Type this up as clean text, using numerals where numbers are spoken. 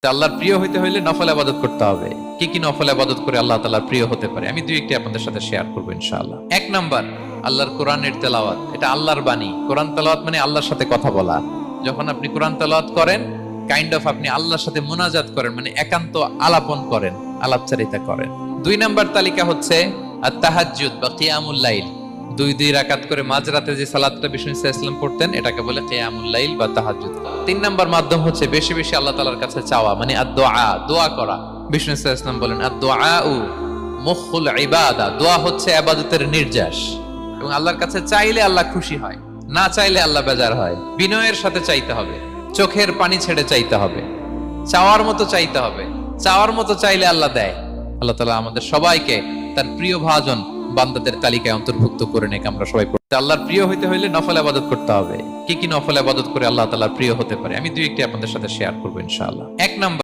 আল্লাহর প্রিয় হইতে হইলে নফল ইবাদত করতে হবে। কি কি নফল ইবাদত করে আল্লাহ তাআলার প্রিয় হতে পারে আমি দুই একটি আপনাদের সাথে শেয়ার করব ইনশাআল্লাহ। এক নাম্বার, আল্লাহর কোরআনের তেলাওয়াত। এটা আল্লাহর বাণী। কোরআন তেলাওয়াত মানে আল্লাহর সাথে কথা বলা। যখন আপনি কোরআন তেলাওয়াত করেন, কাইন্ড অফ আপনি আল্লাহর সাথে মুনাজাত করেন, মানে একান্ত আলাপন করেন, আলাপচারিতা করেন। দুই নাম্বার তালিকা হচ্ছে আত-তাহাজ্জুদ বা কিয়ামুল লাইল। দুই রাকাত করে মাঝরাতে যে সালাতটা বিষ্ণু ইসলাম পড়তেন, এটাকে বলে কিয়ামুল লাইল বা তাহাজ্জুদ। তিন নাম্বার মাধ্যম হচ্ছে বেশি বেশি আল্লাহ তাআলার কাছে চাওয়া, মানে আদ-দুআ, দোয়া করা। বিষ্ণু ইসলাম বলেন আদ-দুআউ মুখুল ইবাদা, দোয়া হচ্ছে ইবাদতের নির্যাস। এবং আল্লাহর কাছে চাইলে আল্লাহ খুশি হয়, না চাইলে আল্লাহ বেজার হয়। বিনয়ের সাথে চাইতে হবে, চোখের পানি ছেড়ে চাইতে হবে, চাওয়ার মতো চাইতে হবে। চাওয়ার মতো চাইলে আল্লাহ দেয়। আল্লাহ তাআলা আমাদের সবাইকে তার প্রিয় ভাজন বান্দাদের তালিকায় অন্তর্ভুক্ত করে নেক। আমরা সবাই আল্লাহর প্রিয় হইতে হইলে নফল ইবাদত করতে হবে। কি কি নফল ইবাদত করে আল্লাহ তাআলার প্রিয় হতে পারে আমি দুই একটি আপনাদের সাথে শেয়ার করব ইনশাআল্লাহ। এক নাম্বার